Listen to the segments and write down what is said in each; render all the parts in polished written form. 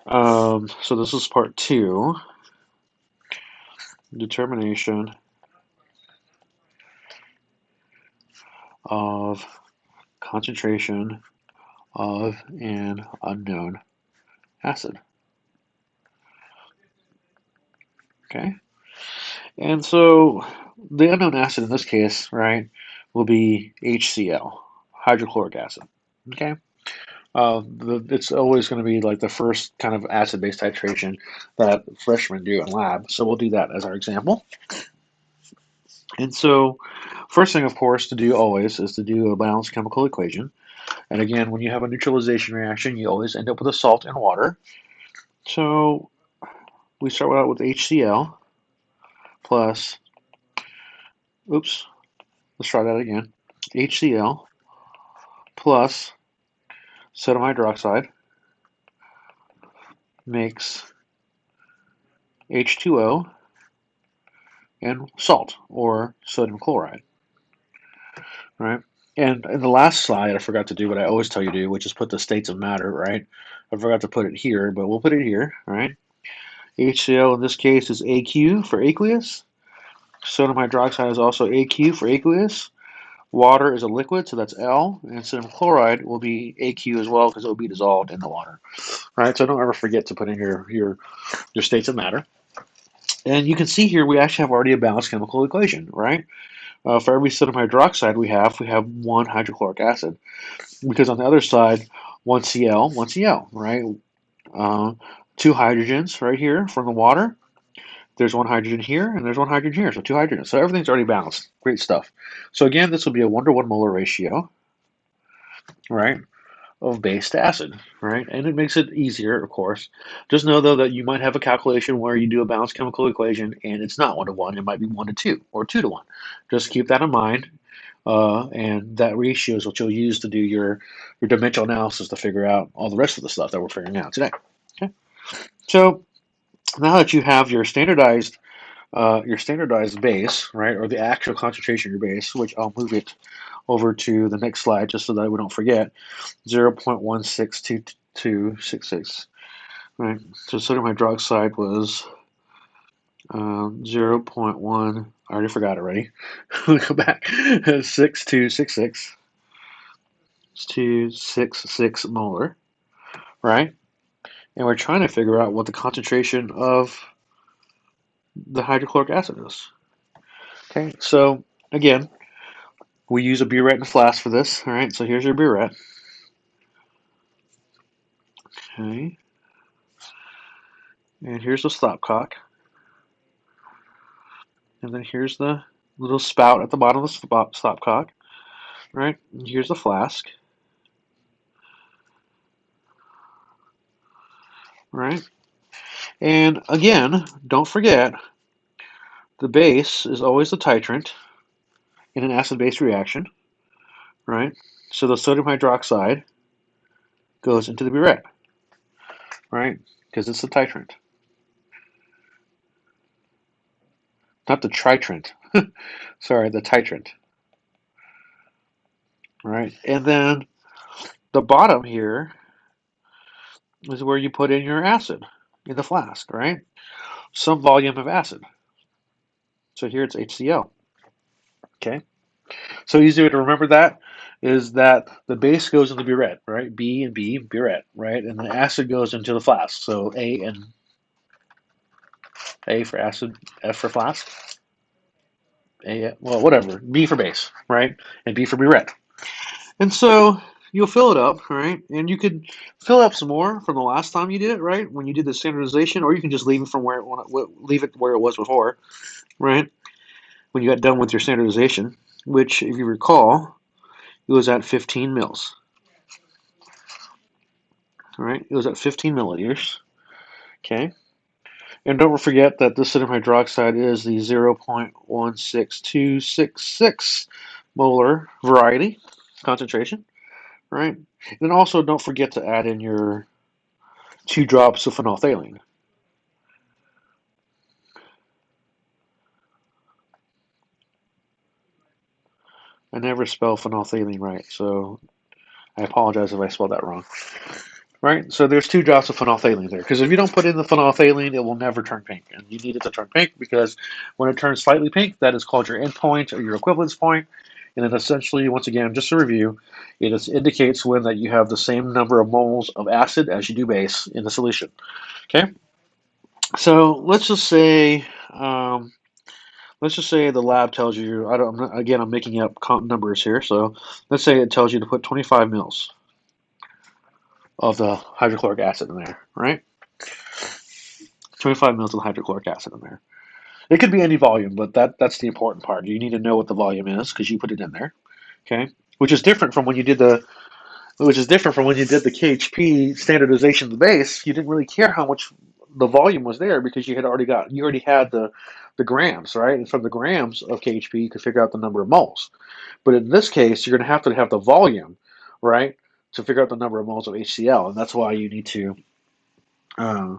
So this is part two, determination of concentration of an unknown acid. Okay, and so the unknown acid in this case, right, will be HCl, hydrochloric acid. Okay, it's always going to be like the first kind of acid-base titration that freshmen do in lab. So we'll do that as our example. And so, first thing, of course, to do always is to do a balanced chemical equation. And again, when you have a neutralization reaction, you always end up with a salt and water. So we start out with HCl plus, oops, let's try that again. HCl plus sodium hydroxide makes H2O and salt, or sodium chloride, right? And in the last slide, I forgot to do what I always tell you to do, which is put the states of matter, right? I forgot to put it here, but we'll put it here, right? HCl in this case is AQ for aqueous. Sodium hydroxide is also AQ for aqueous. Water is a liquid, so that's L, and sodium chloride will be AQ as well because it will be dissolved in the water. Right, so don't ever forget to put in your states of matter. And you can see here we actually have already a balanced chemical equation, right? For every sodium hydroxide we have one hydrochloric acid, because on the other side, one Cl, one Cl, right? Uh, two hydrogens right here from the water. There's one hydrogen here, and there's one hydrogen here, so two hydrogens. So everything's already balanced. Great stuff. So again, this will be a 1 to 1 molar ratio, right, of base to acid, right? And it makes it easier, of course. Just know, though, that you might have a calculation where you do a balanced chemical equation, and it's not 1 to 1. It might be 1 to 2 or 2 to 1. Just keep that in mind. And that ratio is what you'll use to do your dimensional analysis to figure out all the rest of the stuff that we're figuring out today. Okay. So now that you have your standardized base, right, or the actual concentration of your base, which I'll move it over to the next slide just so that we don't forget, 0.162266, right? So sodium hydroxide was 0.1. I already forgot already. Let me go back. 6266. 266 molar, right? And we're trying to figure out what the concentration of the hydrochloric acid is. Okay, so again, we use a burette and a flask for this. All right, so here's your burette. Okay, and here's the stopcock. And then here's the little spout at the bottom of the stopcock. Right, and here's the flask. Right, and again, don't forget, the base is always the titrant in an acid-base reaction. Right, so the sodium hydroxide goes into the burette. Right, because it's the titrant, not the tritrant. Sorry, the titrant. Right, and then the bottom here is where you put in your acid in the flask, right? Some volume of acid. So here it's HCl. Okay. So easy way to remember that is that the base goes in the burette, right? B and B, burette, right? And the acid goes into the flask. So A and A for acid, F for flask. A, well, whatever. B for base, right? And B for burette. And so you'll fill it up, right? And you could fill up some more from the last time you did it, right? When you did the standardization, or you can just leave it from leave it where it was before, right? When you got done with your standardization, which, if you recall, it was at 15 mils. All right, it was at 15 milliliters. Okay, and don't forget that the sodium hydroxide is the 0.16266 molar variety concentration. Right, and also don't forget to add in your 2 drops of phenolphthalein. I never spell phenolphthalein right, so I apologize if I spelled that wrong. right? So there's 2 drops of phenolphthalein there, because if you don't put in the phenolphthalein, it will never turn pink, and you need it to turn pink because when it turns slightly pink, that is called your endpoint or your equivalence point, and then essentially, once again, just to review, indicates when that you have the same number of moles of acid as you do base in the solution. Okay, so let's just say the lab tells you. Again, I'm making up numbers here, so let's say it tells you to put 25 mils of the hydrochloric acid in there, right? 25 mils of hydrochloric acid in there. It could be any volume, but that's the important part. You need to know what the volume is because you put it in there. Okay, which is different from when you did the KHP standardization of the base. You didn't really care how much the volume was there because you already had the grams, right? And from the grams of KHP, you could figure out the number of moles. But in this case, you're going to have the volume, right, to figure out the number of moles of HCl, and that's why you need to uh,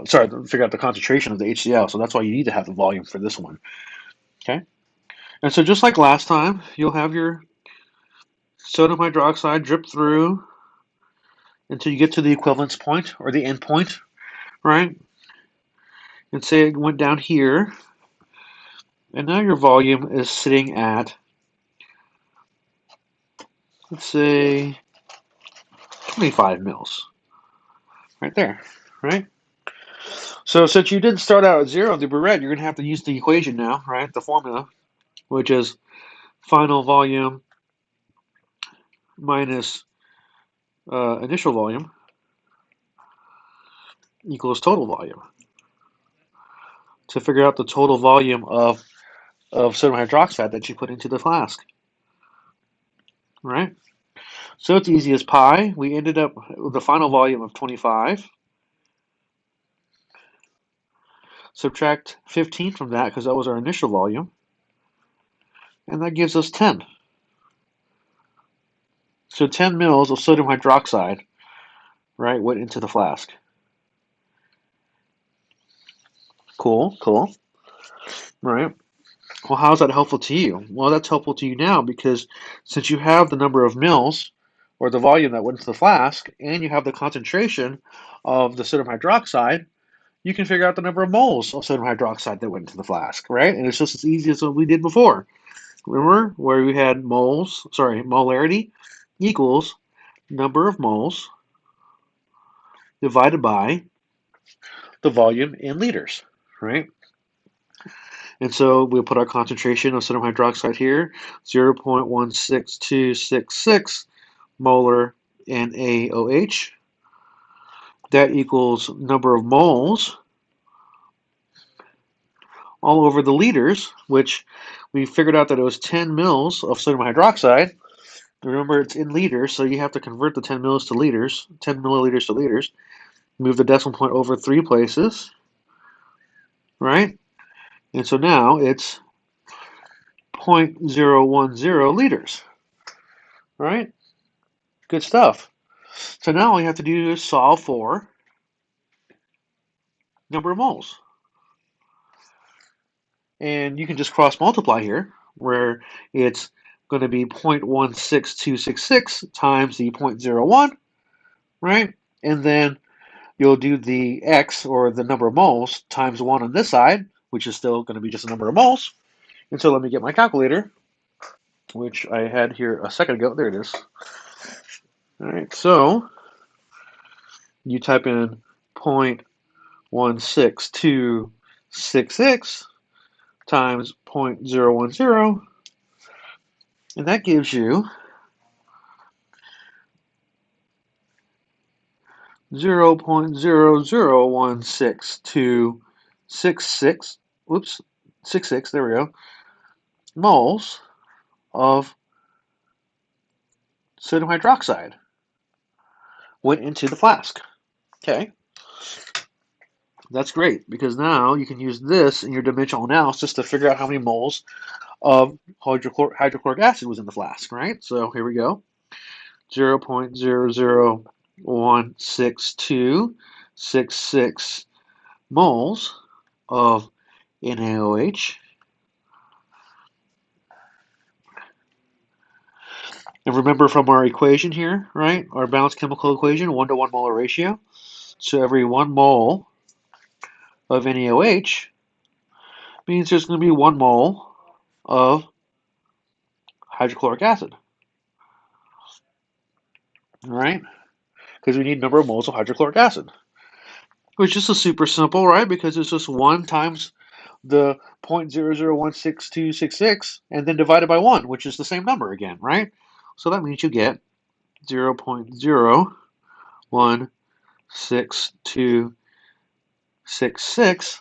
figure out the concentration of the HCl. So that's why you need to have the volume for this one. Okay. And so just like last time, you'll have your sodium hydroxide drip through until you get to the equivalence point or the end point, right? And say it went down here, and now your volume is sitting at, let's say, 25 mils, right there, right? So since you didn't start out at 0 in the burette, you're going to have to use the equation now, right? The formula, which is final volume minus initial volume equals total volume to figure out the total volume of sodium hydroxide that you put into the flask, right? So it's easy as pie. We ended up with the final volume of 25. Subtract 15 from that because that was our initial volume, and that gives us 10. So 10 mils of sodium hydroxide, right, went into the flask. Cool, cool. Right. Well, how is that helpful to you? Well, that's helpful to you now because since you have the number of mils or the volume that went into the flask and you have the concentration of the sodium hydroxide, you can figure out the number of moles of sodium hydroxide that went into the flask, right? And it's just as easy as what we did before. Remember where we had molarity equals number of moles divided by the volume in liters, right? And so we'll put our concentration of sodium hydroxide here, 0.16266 molar NaOH. That equals number of moles all over the liters, which we figured out that it was 10 mils of sodium hydroxide. Remember, it's in liters, so you have to convert the 10 mils to liters, 10 milliliters to liters. Move the decimal point over 3 places, right? And so now it's 0.010 liters, right? Good stuff. So now all you have to do is solve for number of moles. And you can just cross multiply here, where it's going to be 0.16266 times the 0.01, right? And then you'll do the x, or the number of moles, times 1 on this side, which is still going to be just a number of moles. And so let me get my calculator, which I had here a second ago. There it is. All right, so you type in 0.16266 times 0.010, and that gives you 0.0016266, whoops, 66, there we go, moles of sodium hydroxide went into the flask. Okay, that's great because now you can use this in your dimensional analysis to figure out how many moles of hydrochloric acid was in the flask, right? So here we go. 0.0016266 moles of NaOH And remember from our equation here, right? Our balanced chemical equation, 1-to-1 molar ratio. So every 1 mole of NaOH means there's going to be 1 mole of hydrochloric acid, right? Because we need number of moles of hydrochloric acid, which is just super simple, right? Because it's just 1 times the 0.00162266 and then divided by 1, which is the same number again, right? So that means you get 0.016266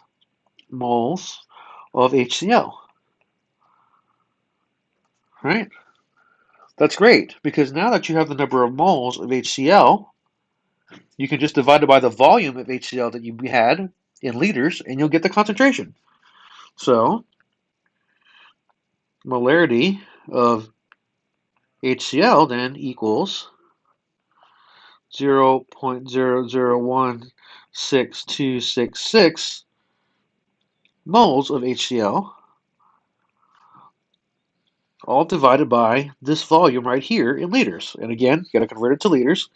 moles of HCl, right? That's great because now that you have the number of moles of HCl, you can just divide it by the volume of HCl that you had in liters and you'll get the concentration. So, molarity of HCl then equals 0.00162266 moles of HCl, all divided by this volume right here in liters. And again, you got to convert it to liters.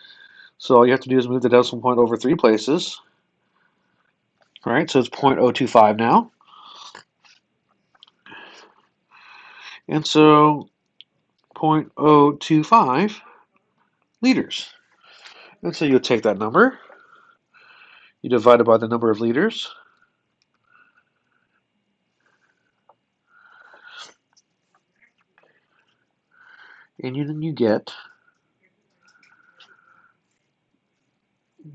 So all you have to do is move the decimal point over 3 places. All right, so it's 0.025 now. And so 0.025 liters. And so you'll take that number, you divide it by the number of liters, and then you get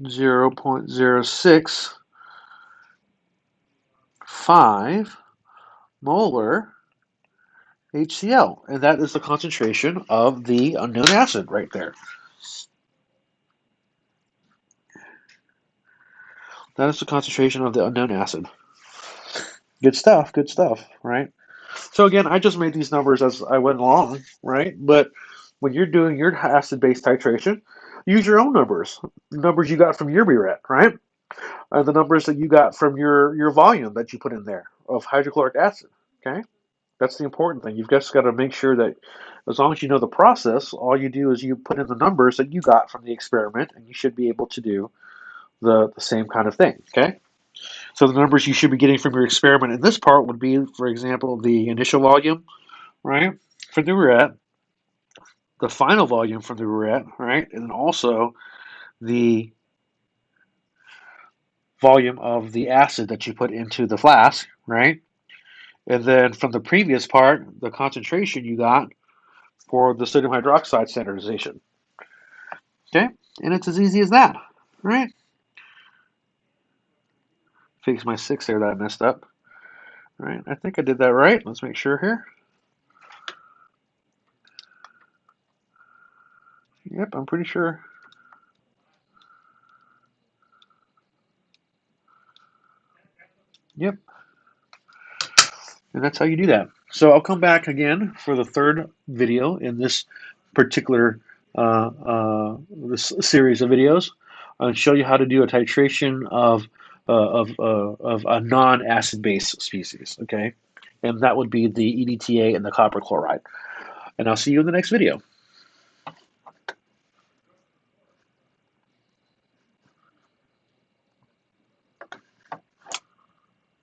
0.065 molar HCl. And that is the concentration of the unknown acid right there. That is the concentration of the unknown acid. Good stuff, right? So again, I just made these numbers as I went along, right? But when you're doing your acid-base titration, use your own numbers, numbers you got from your burette, right? The numbers that you got from your volume that you put in there of hydrochloric acid, okay? That's the important thing. You've just got to make sure that as long as you know the process, all you do is you put in the numbers that you got from the experiment, and you should be able to do the same kind of thing, okay? So the numbers you should be getting from your experiment in this part would be, for example, the initial volume, right, for the burette, the final volume from the burette, right, and then also the volume of the acid that you put into the flask, right? And then from the previous part, the concentration you got for the sodium hydroxide standardization. Okay, and it's as easy as that, right? Fix my 6 there that I messed up. All right, I think I did that right. Let's make sure here. Yep, I'm pretty sure. Yep, and that's how you do that. So I'll come back again for the third video in this particular this series of videos and show you how to do a titration of a non-acid base species. Okay, and that would be the EDTA and the copper chloride. And I'll see you in the next video.